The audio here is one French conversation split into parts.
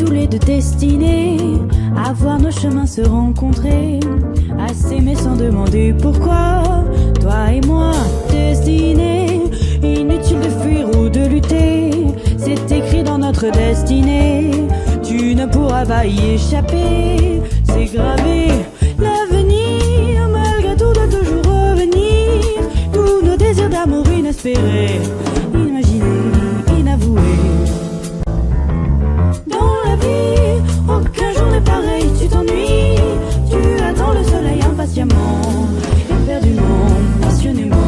tous les deux destinés à voir nos chemins se rencontrer, à s'aimer sans demander pourquoi. Toi et moi, destinés, inutile de fuir ou de lutter, c'est écrit dans notre destinée, tu ne pourras pas y échapper, c'est gravé. L'avenir, malgré tout, doit toujours revenir, tous nos désirs d'amour inespérés, imaginés, inavoués. Dans la vie, aucun jour n'est pareil, tu t'ennuies, tu attends le soleil impatiemment, éperdument, passionnément.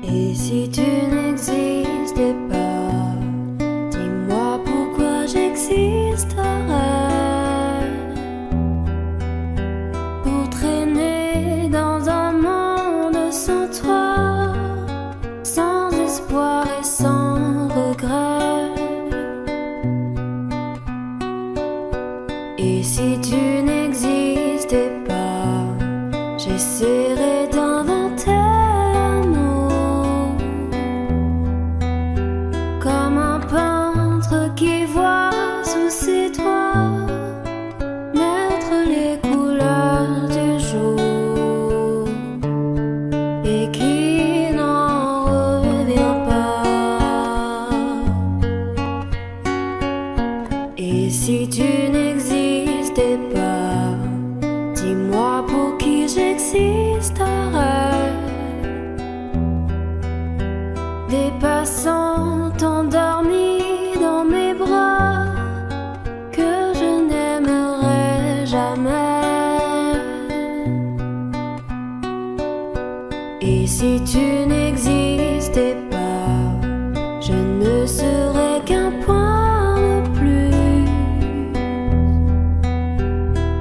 Et si tu n'existais pas, dis-moi pourquoi j'existerais. Pour traîner dans un monde sans toi, sans espoir et sans regret. Et si tu n'existais pas, j'essaierais d'inventer un mot, comme un peintre qui voit sous ses doigts naître les couleurs du jour et qui n'en revient pas. Et si tu n'existais pas, dis-moi pour qui j'existerais. Des passants endormis dans mes bras que je n'aimerais jamais. Et si tu n'existais pas, je ne serais qu'un point de plus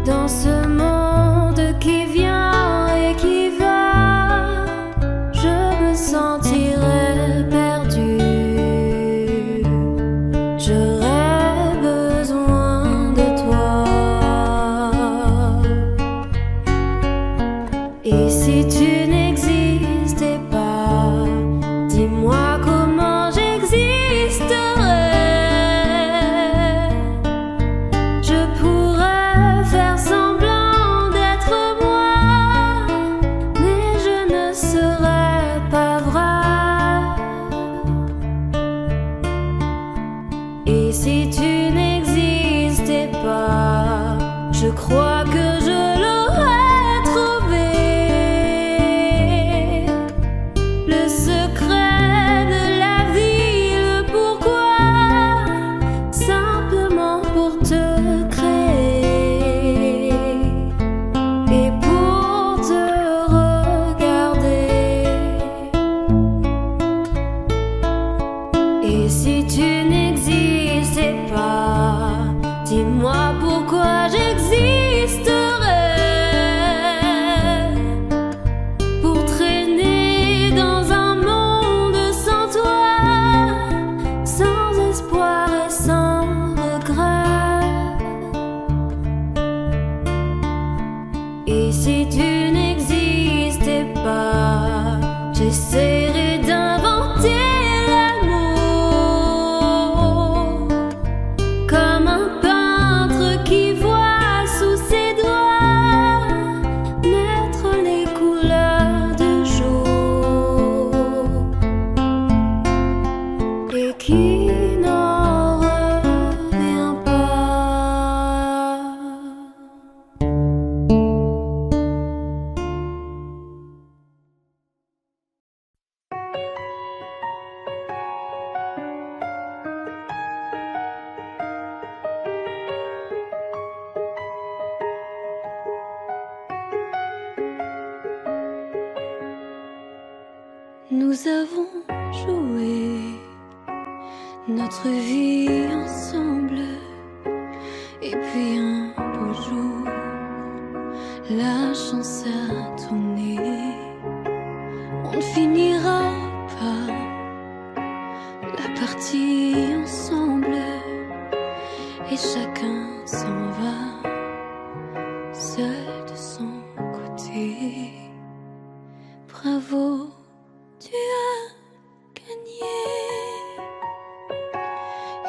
dans ce monde qui vient et qui va. Je me sentirais perdu, j'aurais besoin de toi. Et si tu n'existais pas, dis-moi comment j'existerais. Je pourrais faire semblant d'être moi, mais je ne serais pas vrai. Et si tu n'existais pas, je crois que je l'aurais trouvé, le secret de la vie, le pourquoi, simplement pour te créer et pour te regarder. Et si tu n'existais pas, dis-moi pourquoi j'existerais. Pour traîner dans un monde sans toi, sans espoir et sans regret. Et si tu n'existais pas, j'essaierais d'inventer l'amour, comme un peintre qui voit sous ses doigts naître les couleurs du jour et qui n'en revient pas. nous avons joué notre vie ensemble. Et puis un beau jour, la chance a tourné. On ne finira pas la partie ensemble. Et chacun s'en va, seul de son côté. Bravo, tu as gagné.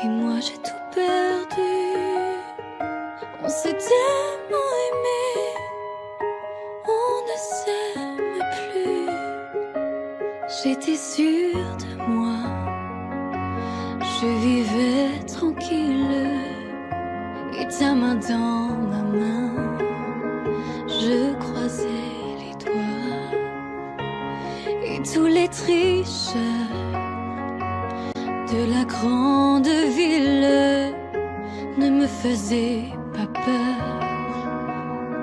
Et moi j'ai tout perdu. On s'est tellement aimé, on ne s'aime plus. J'étais sûre de moi, je vivais tranquille. Et ta main dans ma main, je croisais les doigts. Et tous les tricheurs de la grande ville ne me faisaient pas peur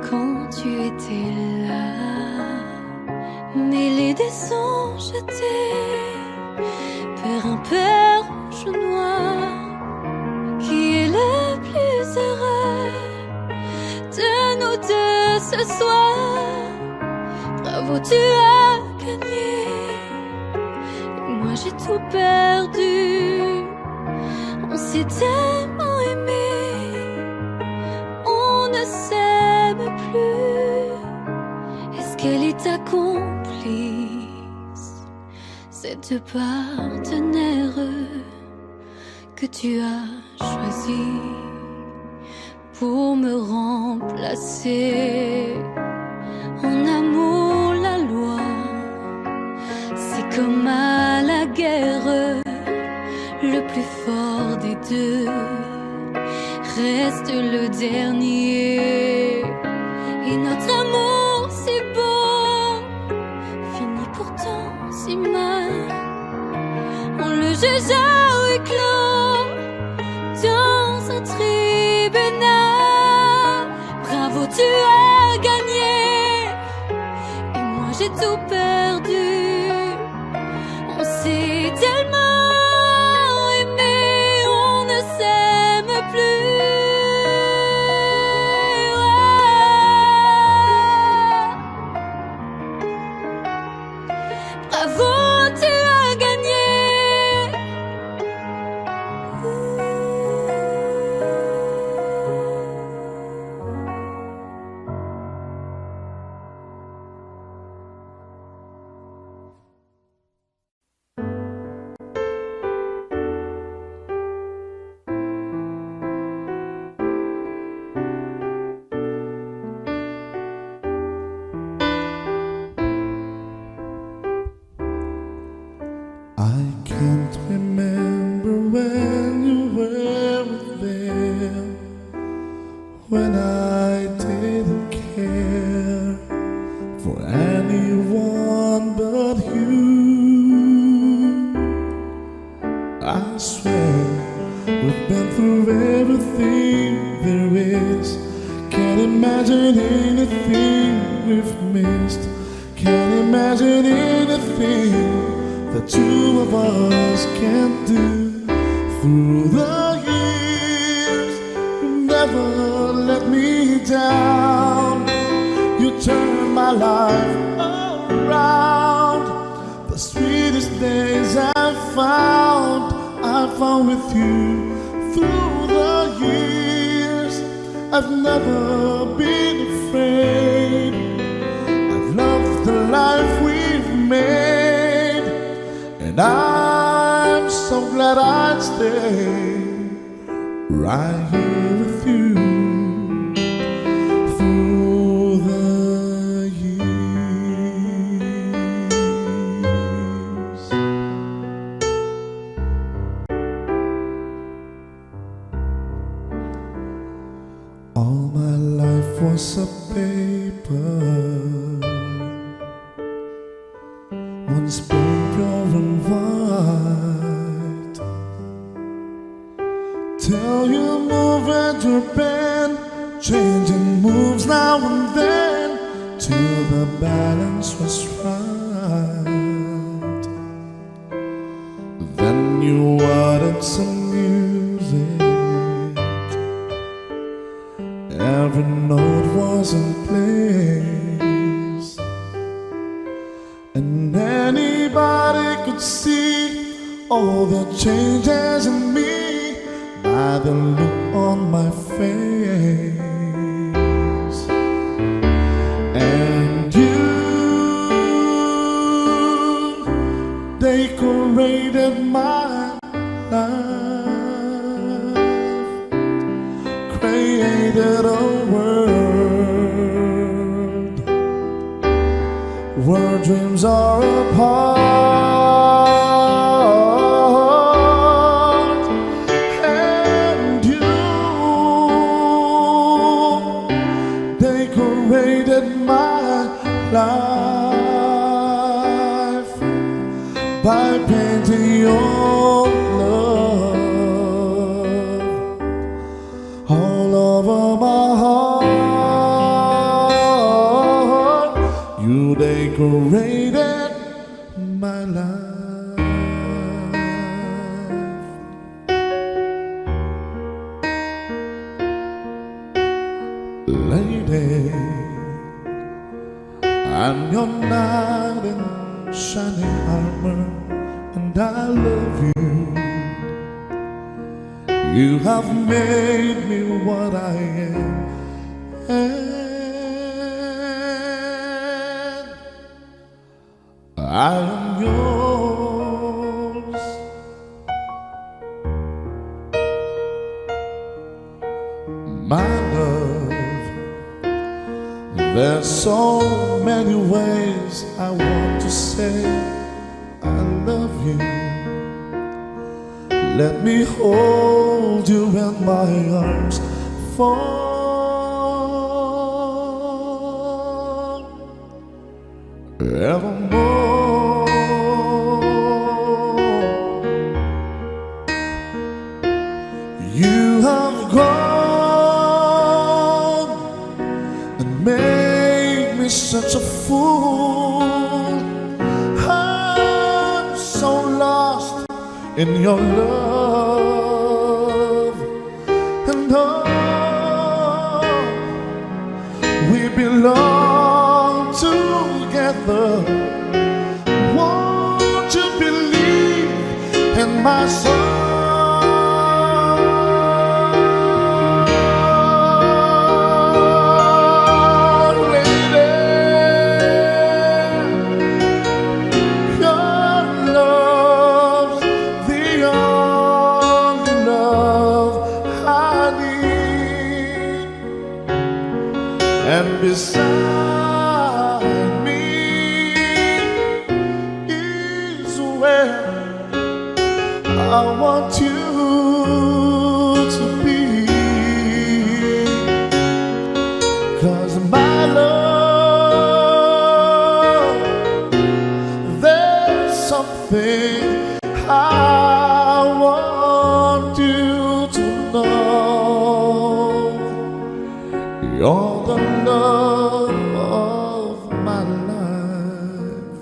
quand tu étais là. Mêlés des sons jetés vers un père rouge ou noir. Qui est le plus heureux de nous deux ce soir? Bravo, tu as gagné. Et moi j'ai tout perdu. On s'est tellement aimé, on ne s'aime plus. Est-ce qu'elle est ta complice, cette partenaire que tu as choisi pour me remplacer? En amour, la loi, c'est comme à la guerre, le plus fort des deux reste le dernier. Et notre amour si beau finit pourtant si mal. On le juge à huis clos dans un tribunal. Bravo, tu as gagné. Et moi j'ai tout perdu. On s'est tellement aimé, on ne s'aime plus. Ouais. Bravo, tu as gagné. I can't remember when you were there, when I didn't care for anyone but you. I swear we've been through everything there is. Can't imagine anything we've missed. Can't imagine anything the two of us can't do. Through the years, you never let me down. You turned my life around. The sweetest days I found with you. Through the years, I've never been afraid. I've loved the life we've made, and I'm so glad I'd stay right here with you through the years. All my life was a paper, once pure and white. Till you move at your bend, changing moves now and then, till the balance was right. Every note was in place, and anybody could see all the changes in me by the look on my face. And you decorated my life, created a world where dreams are apart. And you decorated my life by painting your love all over my heart. You decorated my life. Lady, I'm your knight in shining armor, and I love you. You have made me what I am, and I am yours. My love, there's so many ways I want to say I love you. Let me hold you in my arms forevermore. You have gone and made me such a fool. I'm so lost in your love, and oh, we belong together. Won't you believe in my soul? And beside me is where I want you to be. 'Cause my love, there's something I want you to know. You're the love of my life.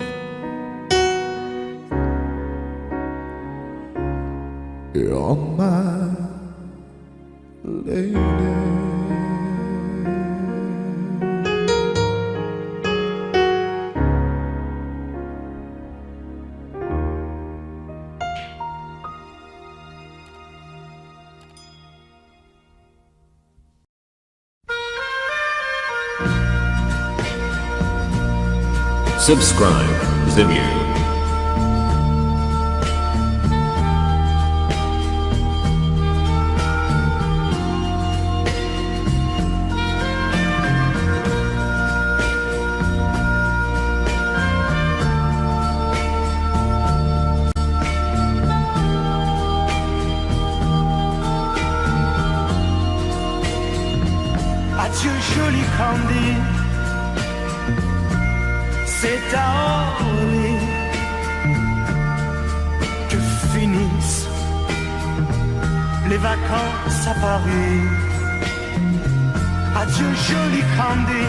You're my lady. Subscribe Zimyu. Adieu joli Candy, c'est à Orly que finissent les vacances à Paris. Adieu joli Candy,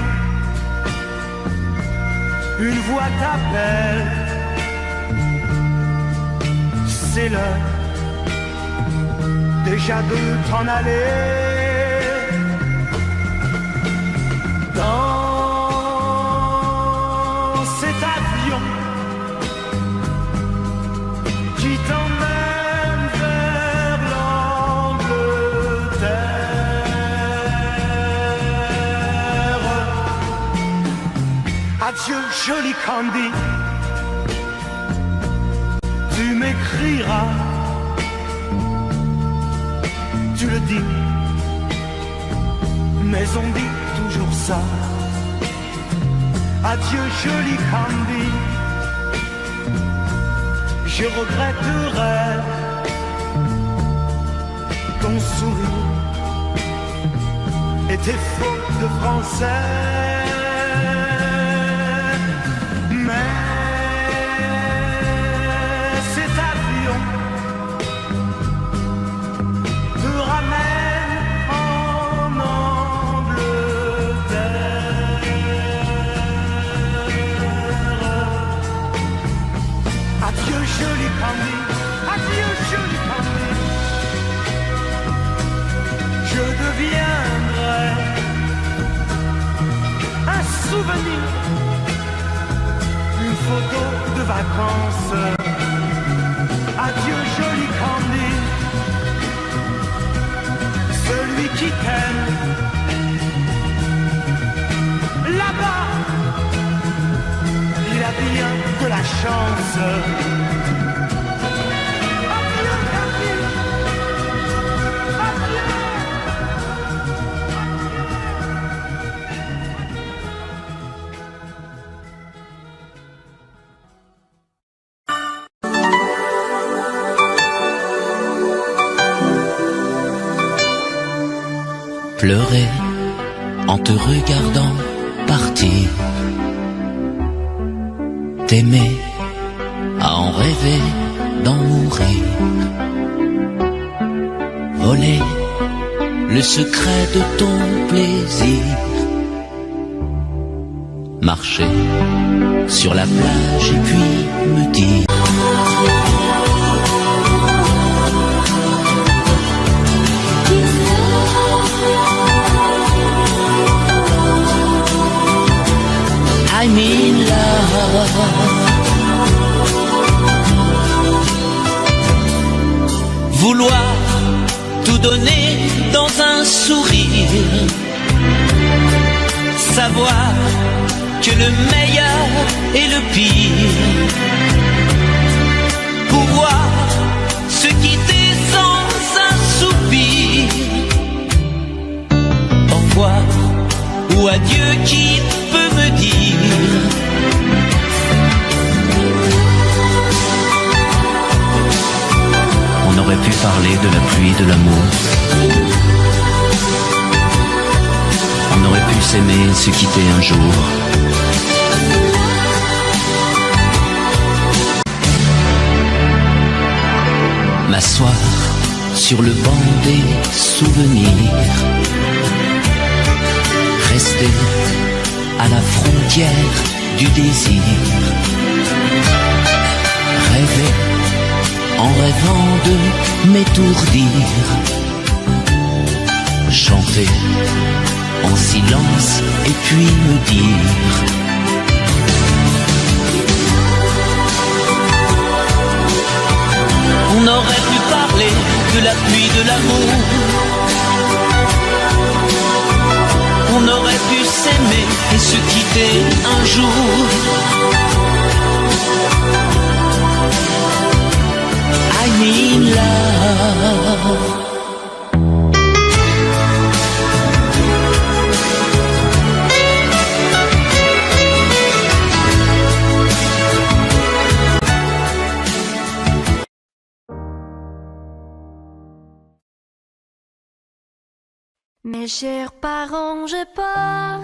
une voix t'appelle, c'est l'heure déjà de t'en aller. Adieu, joli Candy. Tu m'écriras, tu le dis, mais on dit toujours ça. Adieu, joli Candy. Je regretterai ton sourire et tes fautes de français. Mais cet avion te ramène en Angleterre. Adieu, joli Candy. Adieu, joli Candy. Je deviendrai un souvenir, une photo de vacances. Adieu, joli Candy. Celui qui t'aime là-bas, il a bien de la chance. Adieu, Candy. Adieu. Pleurer en te regardant partir, t'aimer à en rêver d'en mourir, voler le secret de ton plaisir, marcher sur la plage et puis me dire I'm in love. Vouloir tout donner dans un sourire, savoir que le meilleur est le pire, pouvoir se quitter sans un soupir, au revoir ou adieu qui peut me dire on aurait pu parler de la pluie, de l'amour, on aurait pu s'aimer, se quitter un jour. M'asseoir sur le banc des souvenirs, rester à la frontière du désir, rêver en rêvant de m'étourdir, chanter en silence et puis me dire on aurait pu parler de la pluie, de l'amour, on aurait pu s'aimer et se quitter un jour. I'm in love. Mes chers parents, je pars.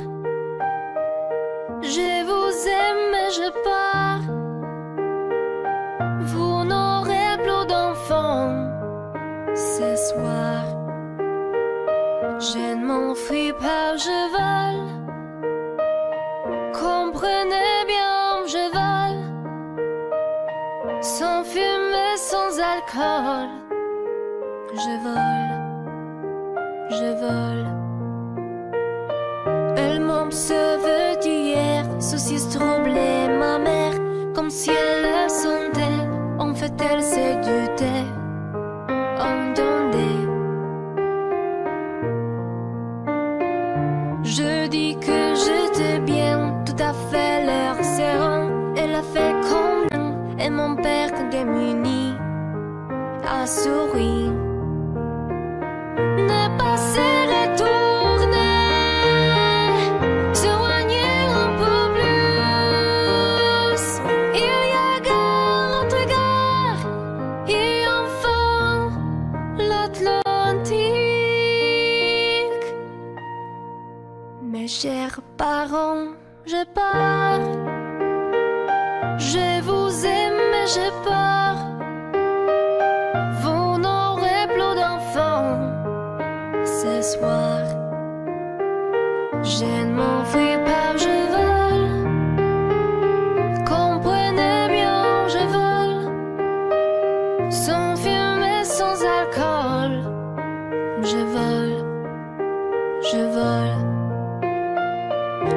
Je vous aime, mais je pars. Vous n'aurez plus d'enfants ce soir. Je ne m'enfuis pas, je vole. Comprenez bien, je vole. Sans fumée, sans alcool. Je vole. Je vole. Elle m'observe d'hier, saucisse troublée, ma mère, comme si elle le sentait. En fait, elle s'est dutée. Entendez. Je dis que j'étais bien, tout à fait l'air démunie à sourire. Ne pas se retourner, s'éloigner un peu plus. Il y a gare, l'autre gare, et enfin l'Atlantique. Mes chers parents, je pars. Je vous aime, mais j'ai peur. Vous n'aurez plus d'enfants ce soir. Je ne m'enfuis pas, je vole. Comprenez bien, je vole. Sans fumée, sans alcool. Je vole, je vole.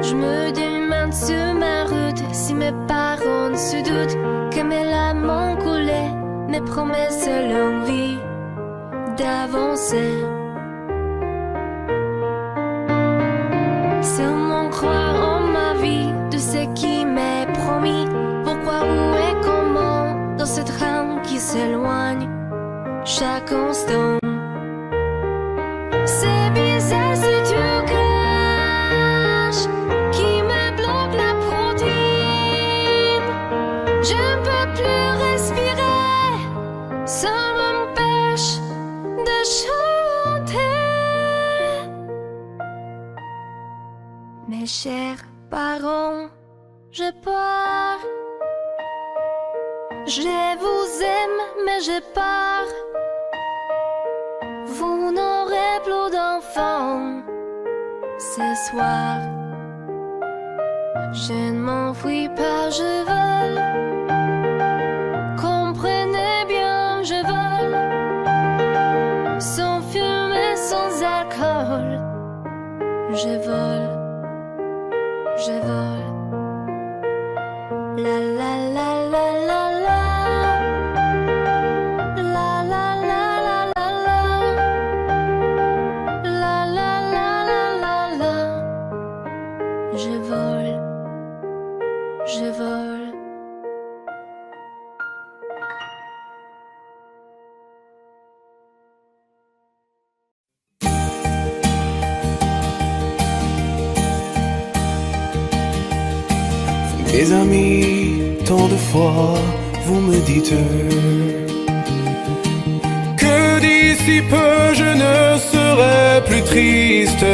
Je me demande sur ma route si mes parents se doutent que mes larmes ont coulé, mes promesses l'envie d'avancer. Seulement croire en ma vie, de ce qui m'est promis. Pourquoi, où et comment, dans ce train qui s'éloigne chaque instant. C'est bizarre si tu craches, qui me bloque la protéine. Je ne peux plus respirer, ça m'empêche de chanter. Mes chers parents, je pars. Je vous aime, mais je pars. Vous n'aurez plus d'enfants ce soir. Je ne m'enfuis pas, je vole. Comprenez bien, je vole. Sans fumée, sans alcool. Je vole, je vole. La la la la la la. La la la la la la. La la la la la la. Je vole, je vole. Mes amis, tant de fois, vous me dites que d'ici peu je ne serai plus triste.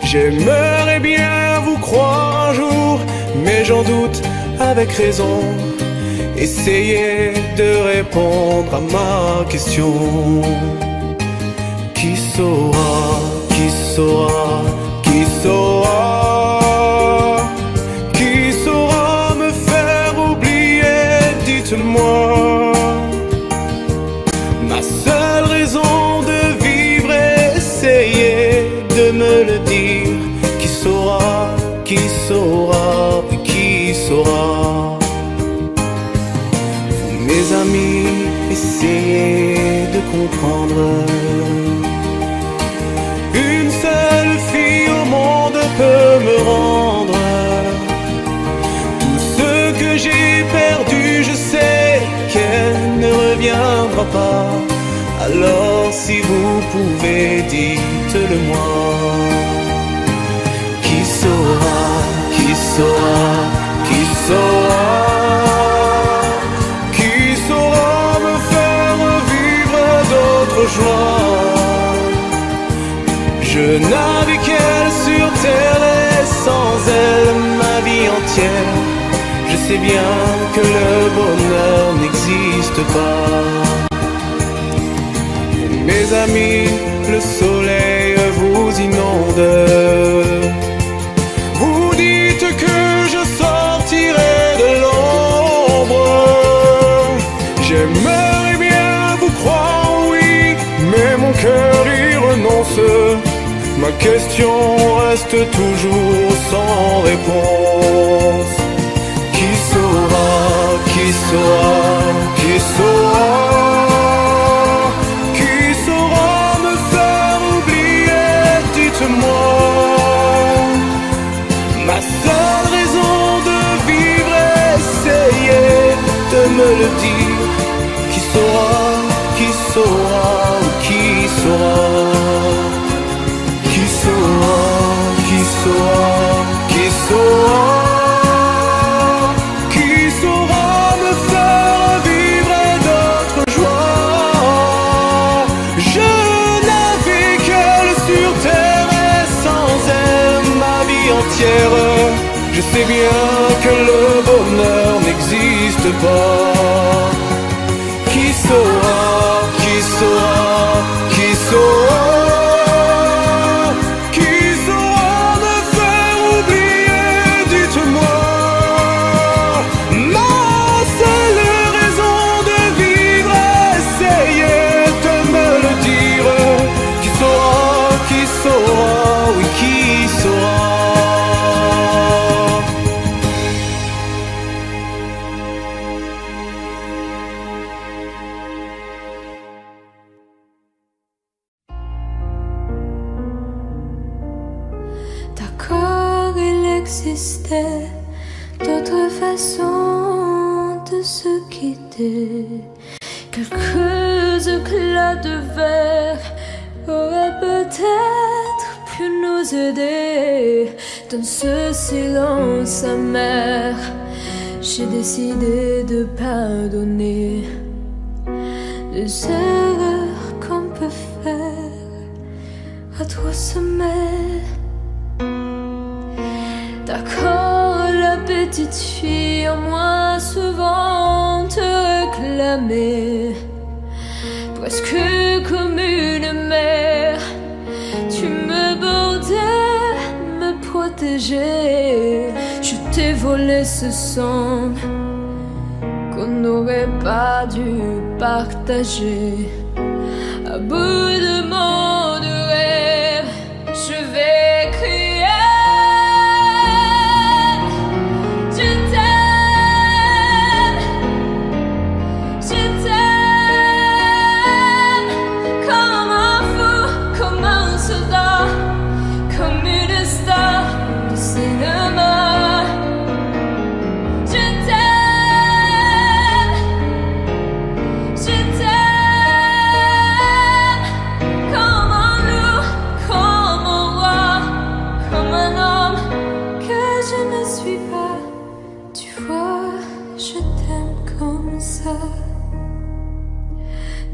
J'aimerais bien vous croire un jour, mais j'en doute avec raison. Essayez de répondre à ma question. Qui saura, qui saura, qui saura? Moi, ma seule raison de vivre, essayez de me le dire. Qui saura, qui saura, qui saura? Vous, mes amis, essayez de comprendre. Une seule fille au monde peut me rendre tout ce que j'ai perdu. Je sais qu'elle ne reviendra pas. Alors si vous pouvez, dites-le moi. Qui saura, qui saura, qui saura? Qui saura me faire vivre d'autres joies? Je n'avais qu'elle sur terre et sans elle ma vie entière. Je sais bien que le bonheur n'existe pas. Mes amis, le soleil vous inonde. Vous dites que je sortirai de l'ombre. J'aimerais bien vous croire, oui, mais mon cœur y renonce. Ma question reste toujours sans réponse. Qui saura, qui saura, qui saura? Qui saura me faire oublier? Dites-moi. Ma seule raison de vivre, essayez de me le dire. Qui saura, qui saura, qui saura, qui saura, qui saura, qui saura, qui saura me faire vivre d'autres joies. Je n'avais qu'elle sur terre et sans elle ma vie entière. Je sais bien que le bonheur n'existe pas. Qui saura, qui saura, qui saura, qui saura me faire oublier, dites-moi. Ma seule raison de vivre, essayez de me le dire. Qui saura, oui qui saura. D'accord, il existait d'autres façons de se quitter. Quelques éclats de verre auraient peut-être pu nous aider. Dans ce silence amer, j'ai décidé de pardonner les erreurs qu'on peut faire à trois sommets. D'accord, la petite fille en moi souvent te réclamait, presque comme une mère. Tu me bordais, me protégeais. Je t'ai volé ce sang qu'on n'aurait pas dû partager. À bout de mots de rêve, je vais crier.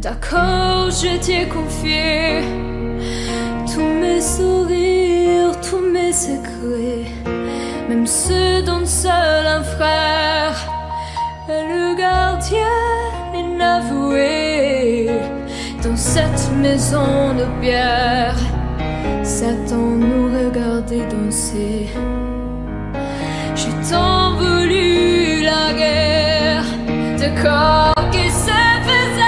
D'accord, je t'ai confié tous mes sourires, tous mes secrets, même ceux dont seul un frère est le gardien inavoué. Dans cette maison de pierre, Satan nous regardait danser. J'ai tant voulu la guerre de corps qui se faisait.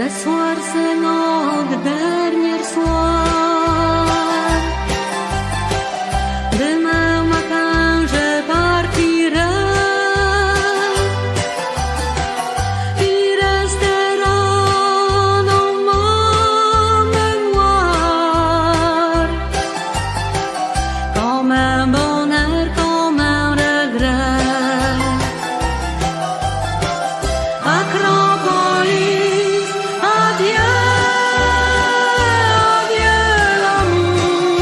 Ce soir c'est notre dernier soir. Demain matin je partirai. Il restera dans ma mémoire comme un bonheur, comme un regret. Acropolis, adieu, adieu l'amour.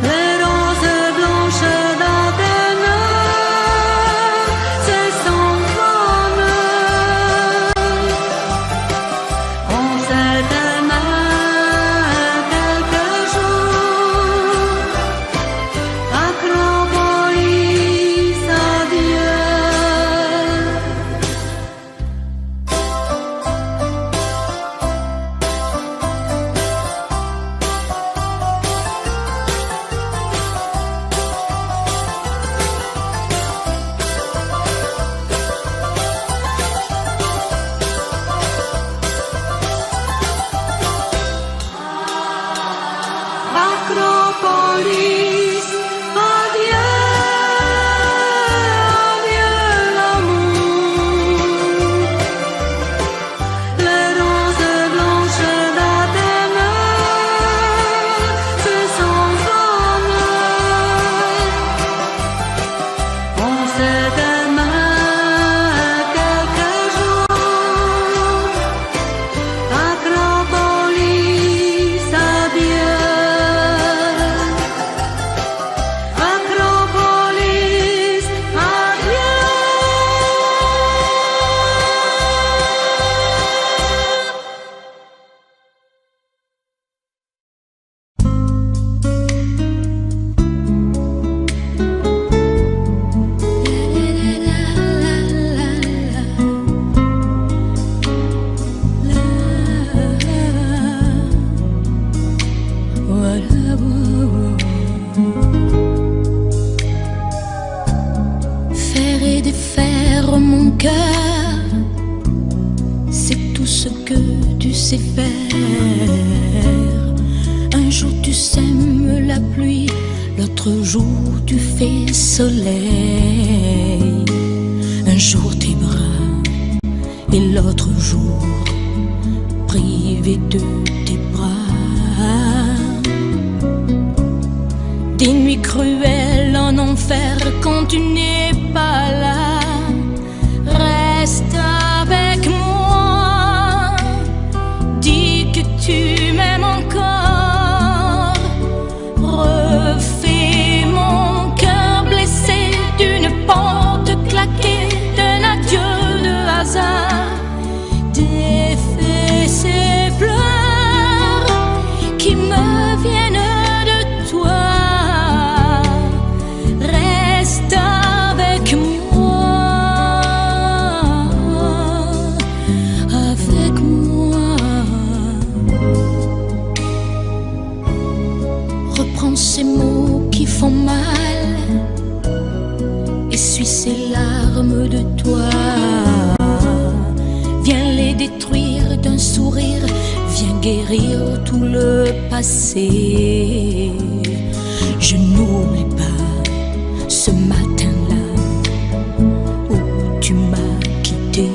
Les roses blanches d'Athènes, c'est son bonheur. On s'est aimé quelques jours. Acropolis, adieu. Acropolis, adieu, adieu l'amour. Les roses blanches d'Athènes, c'est son bonheur. On s'est aimé quelques jours. Acropolis, adieu. Acropolis, adieu. Faire et défaire mon cœur, c'est tout ce que tu sais faire. Un jour tu sèmes la pluie, l'autre jour tu fais soleil. Un jour tes bras et l'autre jour privé de tes bras. Des nuits cruelles en enfer quand tu n'es pas là. Reste avec moi, dis que tu m'aimes encore. Refais mon cœur blessé d'une porte claquée, d'un adieu de hasard. Défais ces pleurs qui me viennent de toi. Reste avec moi, avec moi. Reprends ces mots qui font mal, essuie ces larmes de toi. Viens les détruire d'un sourire, viens guérir tout le passé. Je n'oublie pas ce matin-là où tu m'as quitté.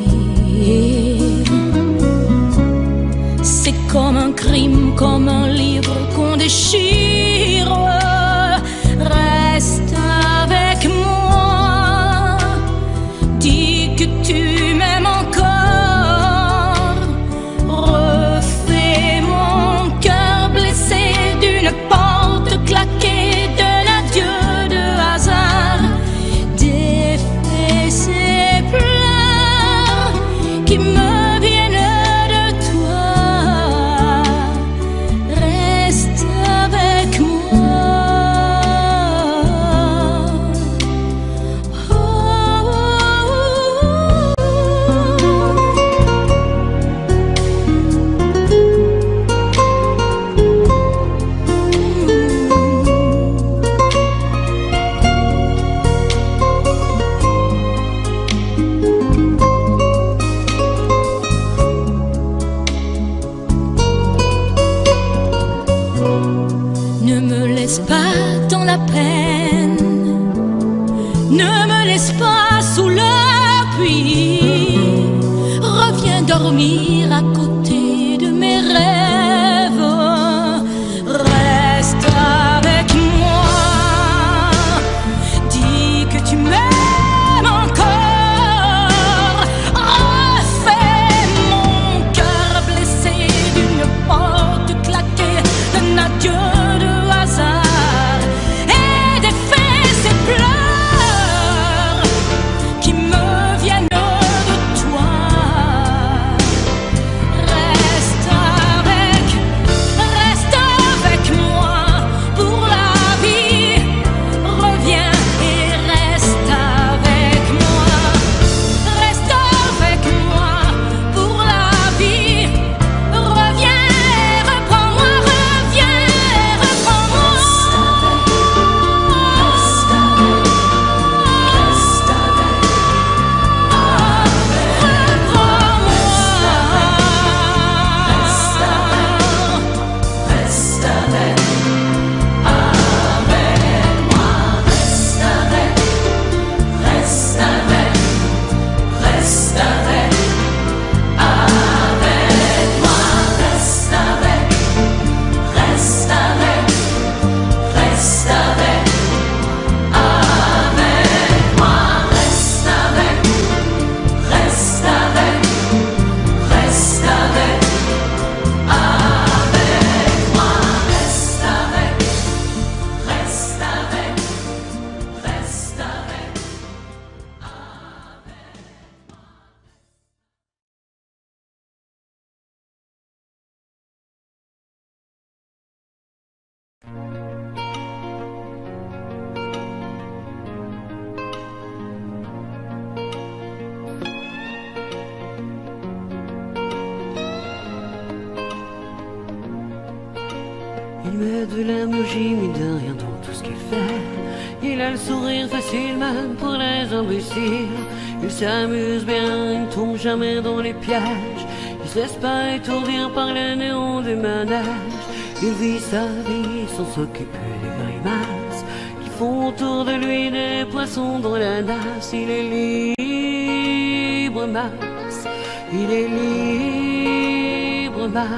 C'est comme un crime, comme un livre qu'on déchire. Reste avec moi, dis que tu m'aimes encore. Refais mon cœur blessé d'une porte claquée, d'un adieu laisse pas sous le puits. Reviens dormir à côté de mes rêves. Reste avec moi. Dis que tu m'aimes encore. Refais mon cœur blessé d'une porte claquée, d'un adieu de hasard et défais ces pleurs qui me viennent de toi. Reste avec moi pour la vie. Reviens et reste avec moi. Reste avec moi pour la vie. Reviens et reprends-moi, reviens et reprends-moi. Il met de l'émoji, mais de rien dans tout ce qu'il fait. Il a le sourire facile même pour les imbéciles. Il s'amuse bien, il ne tombe jamais dans les pièges. Il se laisse pas étourdir par les néons du manège. Il vit sa vie sans s'occuper des grimaces qui font autour de lui des poissons dans la nasse. Il est libre, Max. Il est libre, Max.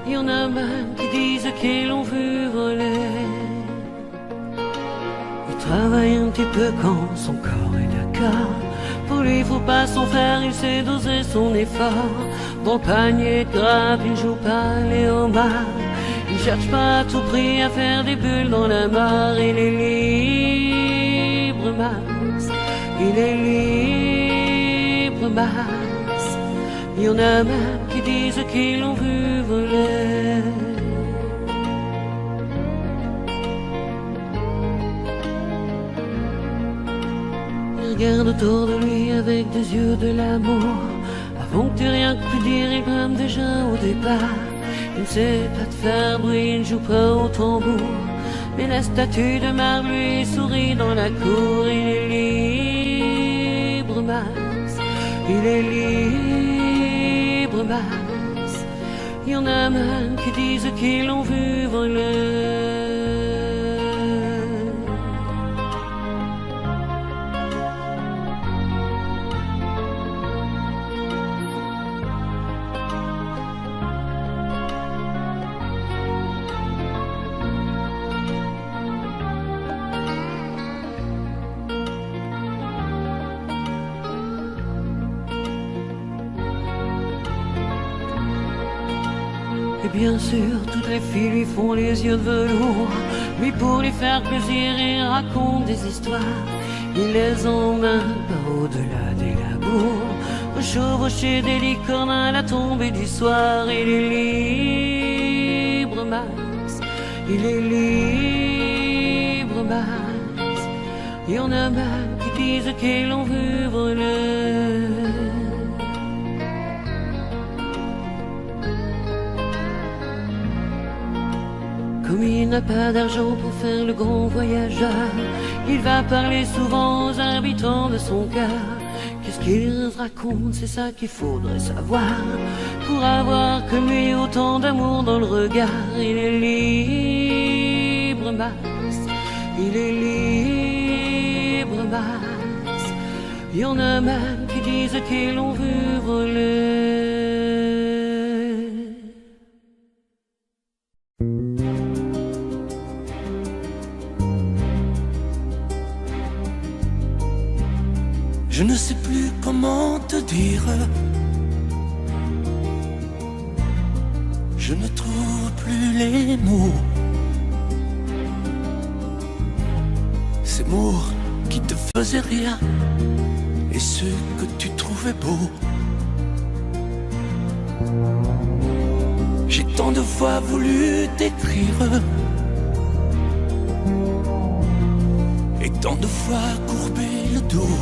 Il y en a même qui disent qu'ils l'ont vu voler. Il travaille un petit peu quand son corps est d'accord. Pour lui, faut pas s'en faire, il sait doser son effort. Dans le panier de grappe, il joue pas les homards. Il cherche pas à tout prix à faire des bulles dans la mare. Il est libre, Max. Il est libre, Max. Il y en a même qui disent qu'ils l'ont vu voler. Il regarde autour de lui avec des yeux de l'amour. Avant que tu rien pu dire, il brame déjà au départ. Il ne sait pas te faire bruit, il ne joue pas au tambour. Mais la statue de marbre lui sourit dans la cour. Il est libre, Max. Il est libre, Max. Il y en a même qui disent qu'ils l'ont vu voler. Et bien sûr, toutes les filles lui font les yeux de velours. Lui, pour lui faire plaisir, il raconte des histoires. Il les emmène par au-delà des labours, chevaucher des licornes à la tombée du soir. Il est libre, Max. Il est libre, Max. Il y en a même qui disent qu'ils l'ont vu voler. Comme il n'a pas d'argent pour faire le grand voyageur, il va parler souvent aux habitants de son cœur. Qu'est-ce qu'il raconte, c'est ça qu'il faudrait savoir, pour avoir comme lui autant d'amour dans le regard. Il est libre, Max. Il est libre, ramasse. Il y en a même qui disent qu'ils l'ont vu voler. Je ne sais plus comment te dire. Je ne trouve plus les mots. Ces mots qui te faisaient rien et ceux que tu trouvais beaux. J'ai tant de fois voulu t'écrire et tant de fois courbé le dos.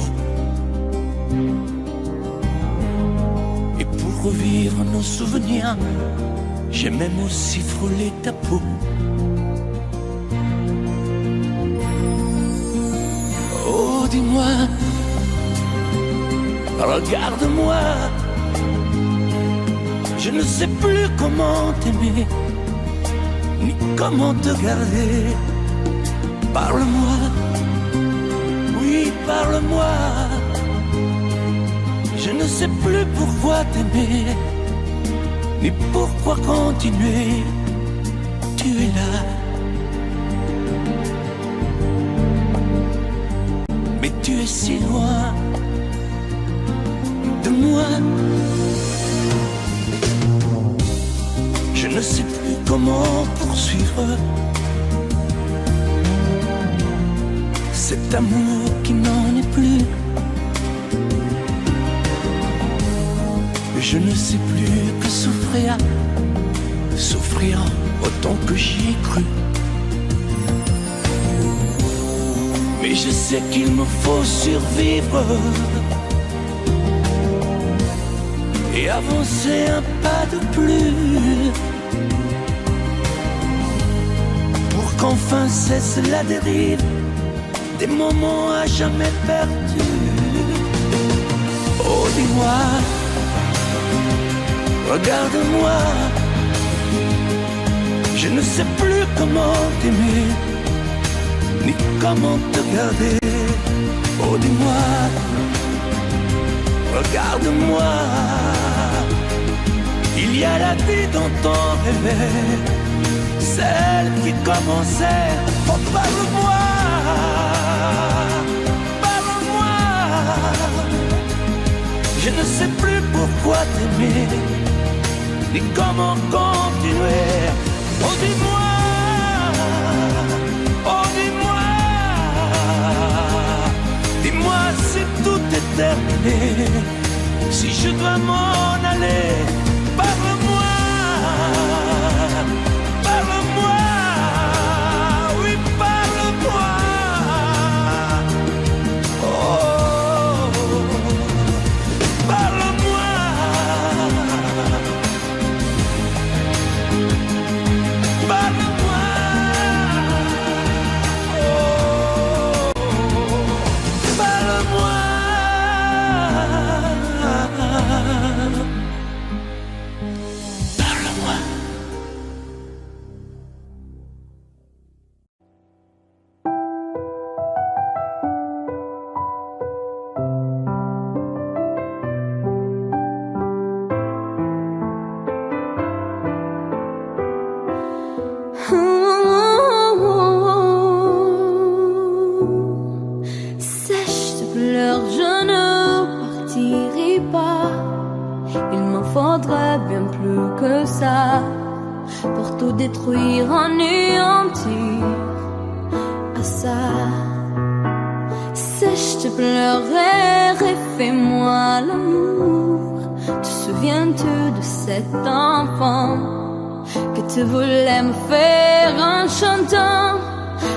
Et pour revivre nos souvenirs, j'ai même aussi frôlé ta peau. Oh, dis-moi, regarde-moi. Je ne sais plus comment t'aimer, ni comment te garder. Parle-moi, oui, parle-moi. Je ne sais plus pourquoi t'aimer, ni pourquoi continuer. Tu es là, mais tu es si loin de moi. Je ne sais plus comment poursuivre cet amour qui n'en est plus. Je ne sais plus que souffrir, souffrir autant que j'y ai cru. Mais je sais qu'il me faut survivre et avancer un pas de plus pour qu'enfin cesse la dérive des moments à jamais perdus. Oh, dis-moi, regarde-moi, je ne sais plus comment t'aimer, ni comment te garder. Oh, dis-moi, regarde-moi, il y a la vie dont on rêvait, celle qui commençait. Oh, parle-moi, parle-moi, je ne sais plus pourquoi t'aimer, ni comment continuer. Oh, dis-moi, oh, dis-moi, dis-moi si tout est terminé, si je dois m'en aller. Parle-moi, parle-moi, oui, parle-moi. Oh, parle-moi. Parle-moi, oh, parle-moi. Parle-moi. Sèche tes pleurs, je ne partirai pas. Il m'en faudrait bien plus que ça pour tout détruire, anéantir à ça. Sèche tes pleurs et refais-moi l'amour. Te souviens-tu de cet enfant que tu voulais me faire en chantant?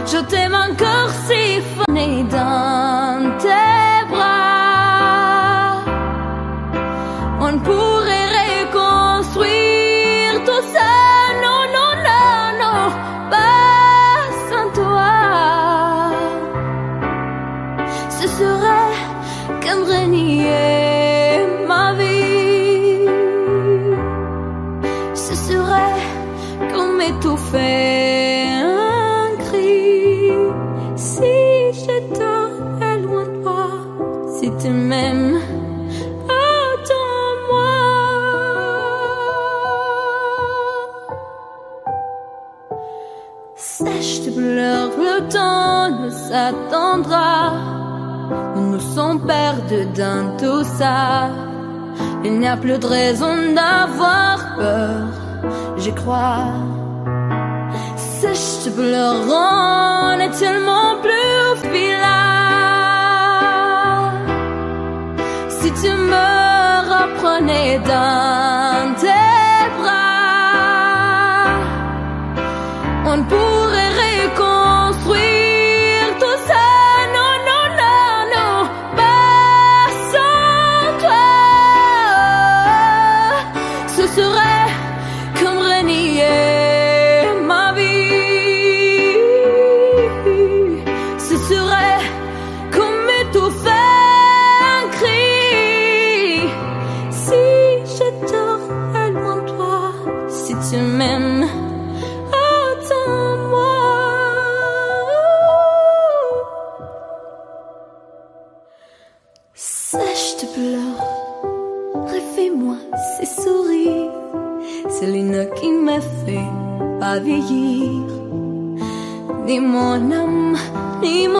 Je t'aime encore siphonné dans tes bras. On pourrait reconstruire tout ça. Non, non, non, non, pas sans toi. Ce serait comme renier ma vie. Ce serait comme étouffer un cri si je te temps ne s'attendra. Nous nous sommes perdus dans tout ça. Il n'y a plus de raison d'avoir peur, j'y crois. Sèche, pleurant, n'est tellement plus là. Si tu me reprenais dans tes bras, on pourrait reconstruire tout ça. Non, non, non, non, pas sans toi. Ce serait comme renier ma vie. Ce serait comme étouffer un cri. Si j'étais loin de toi, si tu m'aimes, attends-moi. Sèche, te pleure, refais-moi ces sourires. C'est l'une qui me fait pas vieillir. Ni mon âme, ni mon...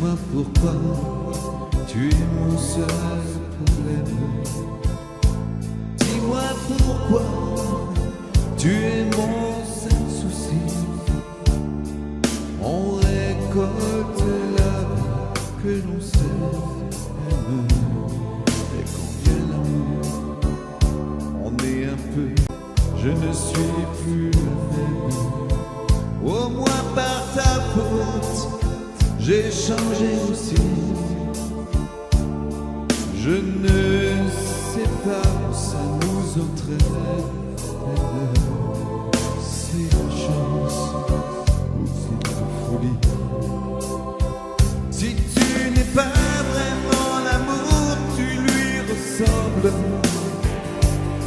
Dis-moi pourquoi tu es mon seul problème. Dis-moi pourquoi tu es mon seul souci. On récolte la vie que l'on sème. Et quand vient l'amour, on est un peu. Je ne suis plus le même. Au moins par ta faute, j'ai changé aussi. Je ne sais pas où ça nous entraîne. C'est la chance ou c'est la folie. Si tu n'es pas vraiment l'amour, tu lui ressembles.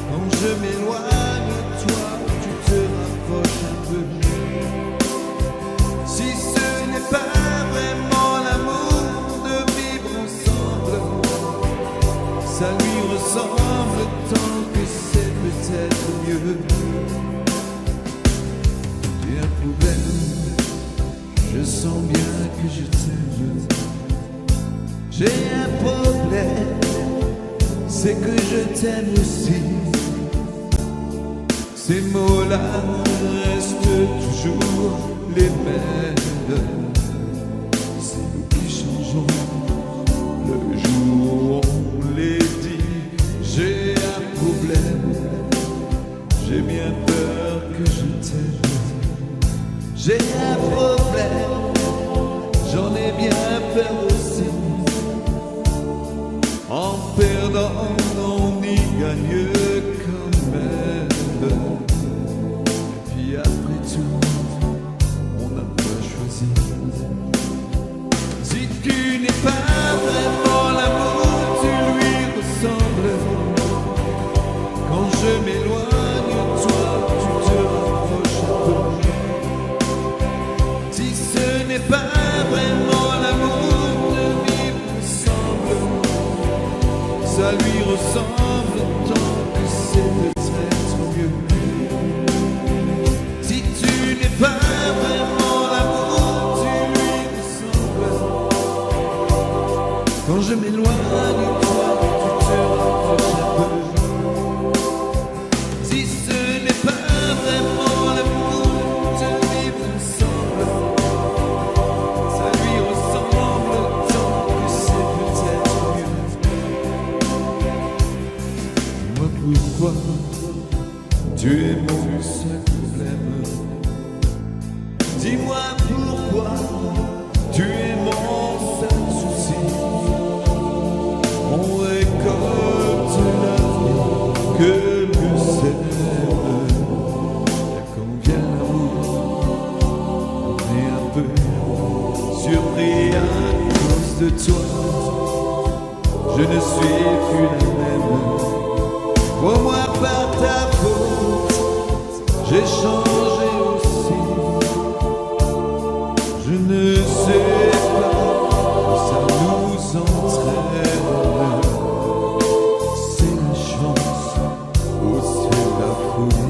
Quand je m'éloigne de toi, tu te rapproches un peu. Si ce n'est pas vraiment l'amour de vivre ensemble, ça lui ressemble tant que c'est peut-être mieux. J'ai un problème, je sens bien que je t'aime. J'ai un problème, c'est que je t'aime aussi. Ces mots-là restent toujours les mêmes. C'est nous qui changeons le jour où on les dit. J'ai un problème, j'ai bien peur que je t'aime. J'ai un problème, j'en ai bien peur aussi. En perdant, on y gagne quand même. Et puis après tout, on n'a pas choisi. Si tu n'es pas vraiment l'amour, tu lui ressembles. Quand je m'éloigne de toi, tu te rapproches un peu. Si ce n'est pas vraiment l'amour de vivre ensemble, ça lui ressemble tant que c'est peut-être mieux. Si tu n'es pas vraiment l'amour, tu lui ressembles. Quand je m'éloigne de toi, tu te rapproches un peu. Si ce n'est pas vraiment l'amour de vivre ensemble, ça lui ressemble tant que c'est peut-être mieux. Dis-moi pourquoi tu es mon seul problème. Dis-moi pourquoi tu es mon seul souci. On récolte la vie que l'on de toi, je ne suis plus la même. Au moins par ta faute, j'ai changé aussi. Je ne sais pas où ça nous entraîne. C'est la chance ou c'est la folie.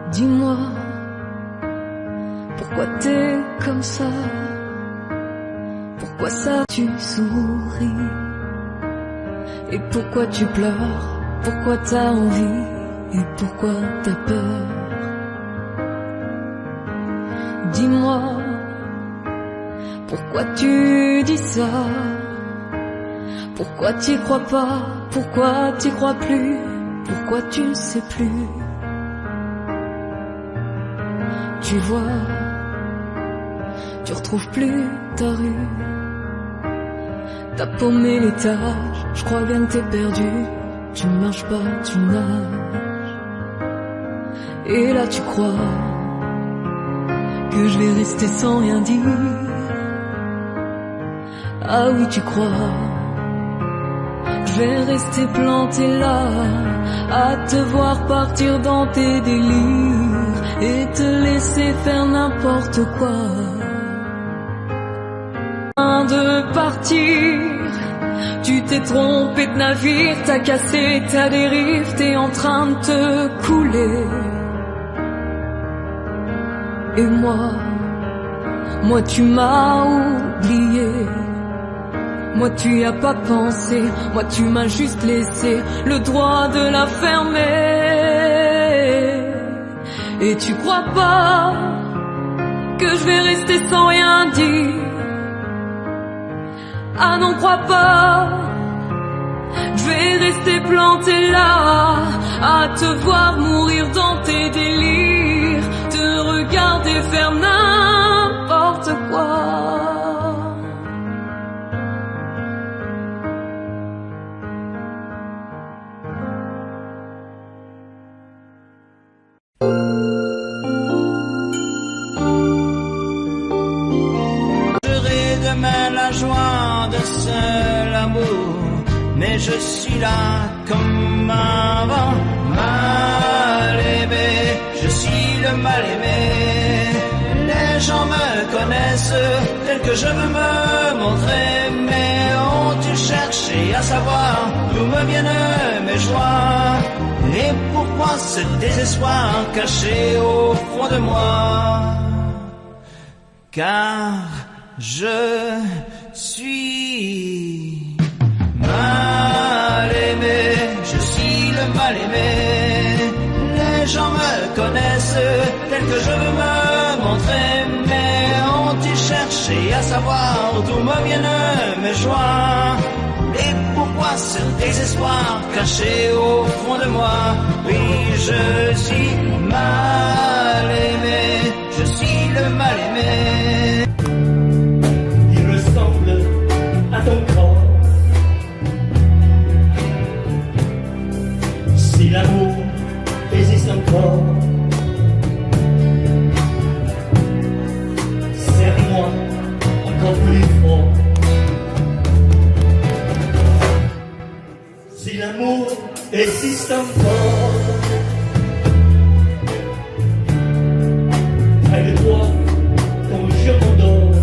Dis-moi, pourquoi t'es comme ça? Pourquoi ça tu souris? Et pourquoi tu pleures? Pourquoi t'as envie? Et pourquoi t'as peur? Dis-moi, pourquoi tu dis ça? Pourquoi t'y crois pas? Pourquoi t'y crois plus? Pourquoi tu ne sais plus? Tu vois, tu retrouves plus ta rue. T'as paumé l'étage, je crois bien que t'es perdu. Tu marches pas, tu nages. Et là tu crois que je vais rester sans rien dire. Ah oui tu crois, je vais rester planté là, à te voir partir dans tes délires et te laisser faire n'importe quoi. De partir, tu t'es trompé de navire, t'as cassé ta dérive, t'es en train de te couler. Et moi tu m'as oublié. Moi tu y as pas pensé, moi tu m'as juste laissé le droit de la fermer. Et tu crois pas que je vais rester sans rien dire? Ah non, crois pas, je vais rester planté là, à te voir mourir dans tes délires, te regarder faire n'importe quoi. Demain la joie de seul amour, mais je suis là comme avant, mal aimé, je suis le mal aimé. Les gens me connaissent tel que je veux me montrer, mais ont-tu cherché à savoir d'où me viennent mes joies? Et pourquoi ce désespoir caché au fond de moi? Car je suis mal aimé, je suis le mal aimé. Les gens me connaissent tel que je veux me montrer, mais ont-ils cherché à savoir d'où me viennent mes joies? Et pourquoi ce désespoir caché au fond de moi? Oui, je suis mal aimé, je suis le mal aimé. À ton corps, si l'amour existe encore, serre-moi encore plus fort. Si l'amour existe encore, près de toi quand je m'endors.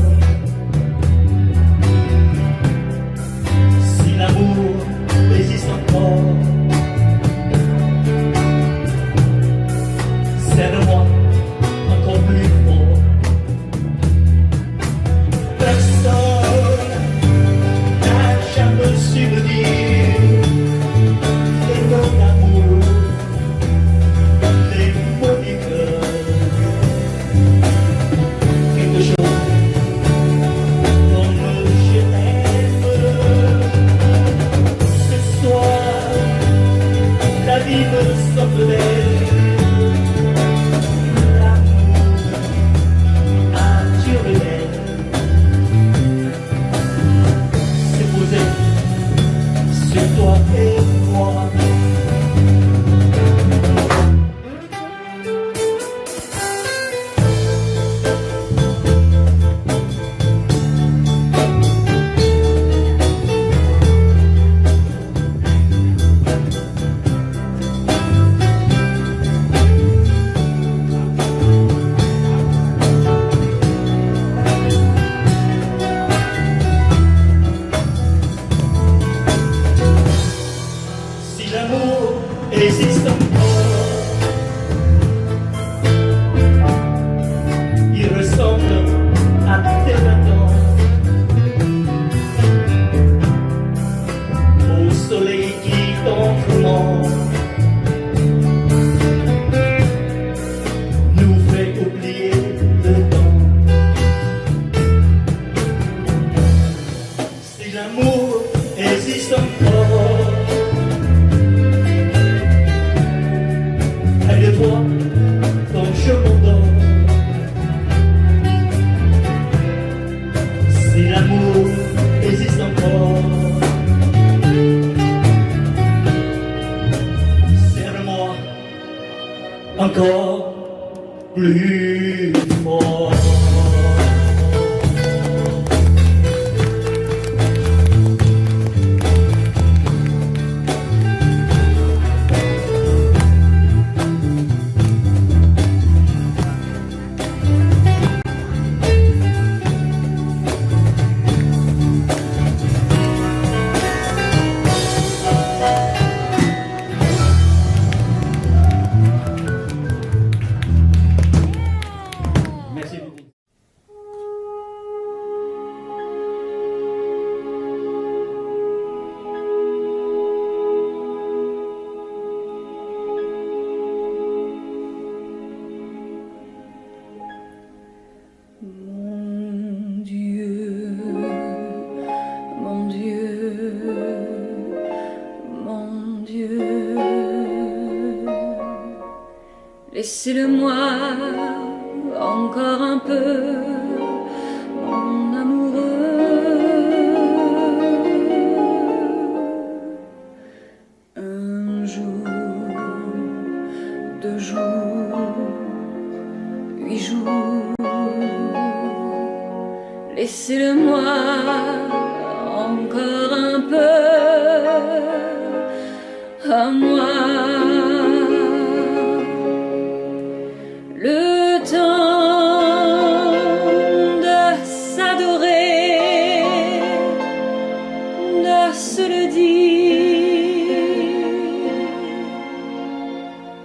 L'amour existe encore. Serre-moi encore plus fort. Personne n'a jamais su me dire que ton amour plus fort. Merci beaucoup. Mon Dieu, mon Dieu, mon Dieu, laissez-le-moi encore un peu, mon amoureux. Un jour, 2 jours, 8 jours, laissez-le-moi encore un peu à moi. Le temps de s'adorer, de se le dire,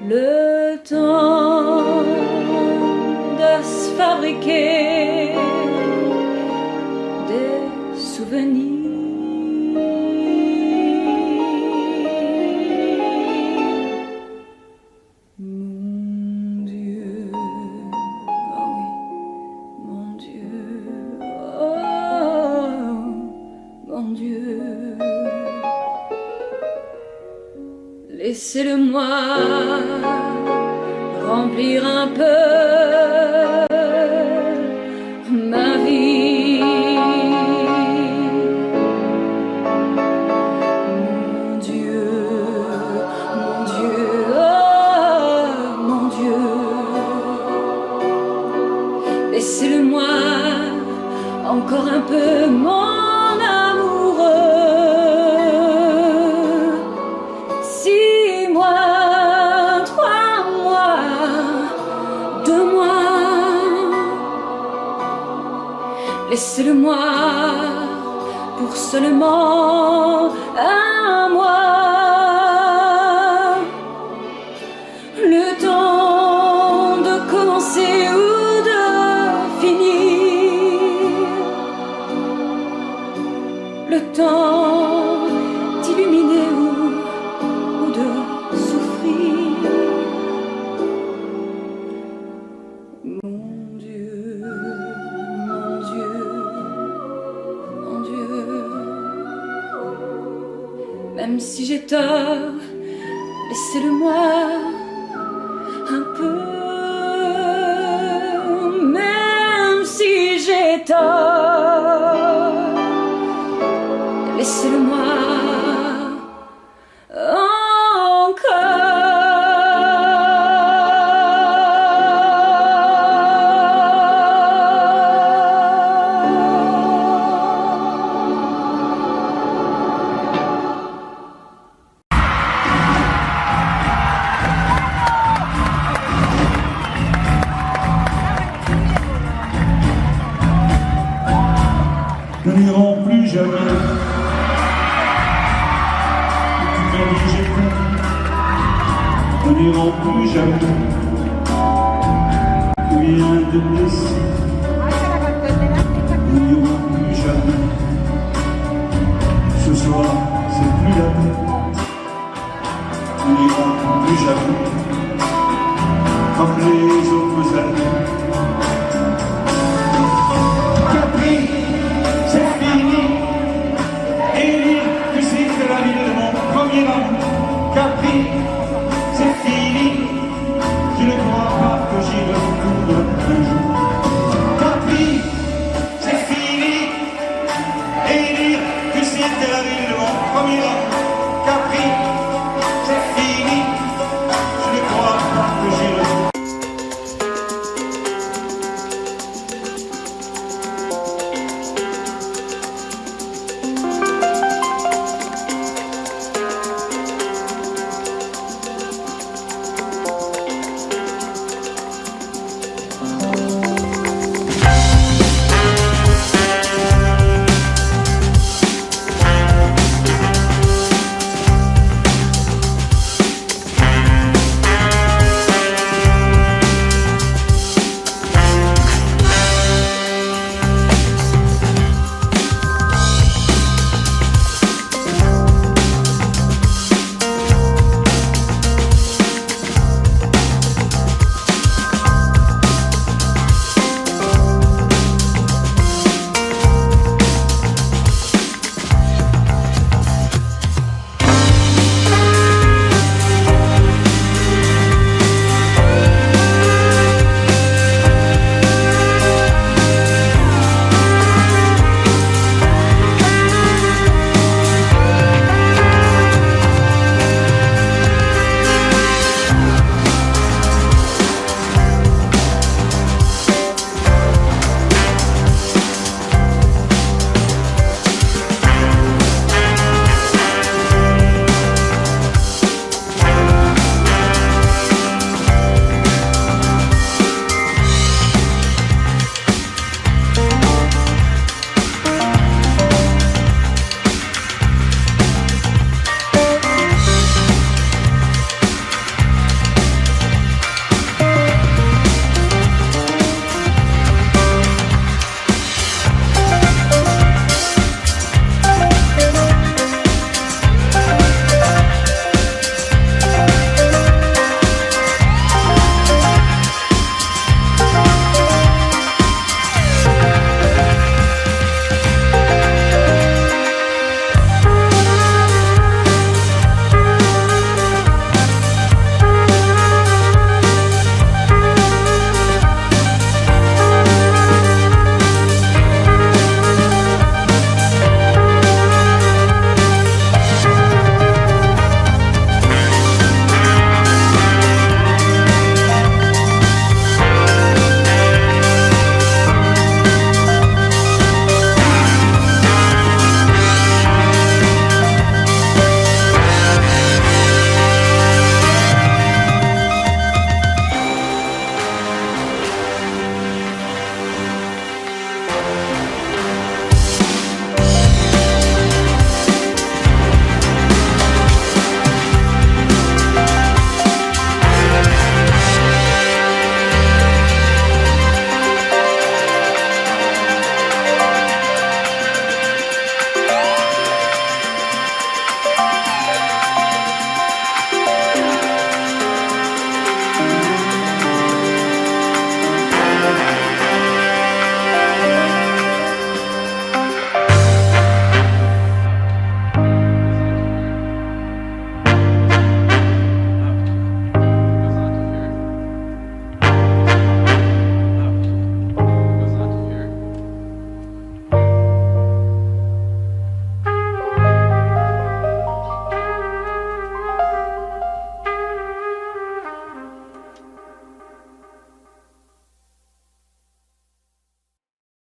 le temps de se fabriquer des souvenirs. Mon Dieu, ah oui, mon Dieu, oh, mon Dieu, laissez-le-moi remplir un peu ma vie. Mon Dieu, mon Dieu, oh mon Dieu, laissez-le-moi encore un peu, mon amoureux. 6 mois, 3 mois, 2 mois, laissez-le-moi pour seulement un mois, le temps de commencer ou de finir, le temps d'illuminer ou de souffrir. Mon Dieu, mon Dieu, mon Dieu, même si j'ai tort, laissez-le-moi un peu. Même si j'ai tort, laissez-le-moi Nous n'irons plus jamais. Tu m'as dit j'ai compris. Nous n'irons plus jamais. Rien de blessé. Nous n'irons plus jamais. Ce soir, c'est plus la peine. Nous n'irons plus jamais. Comme les autres années. Capri, c'est fini. Je ne crois pas que j'y retourne un jour. Capri, c'est fini. Et dire que c'était la ville de mon premier amour.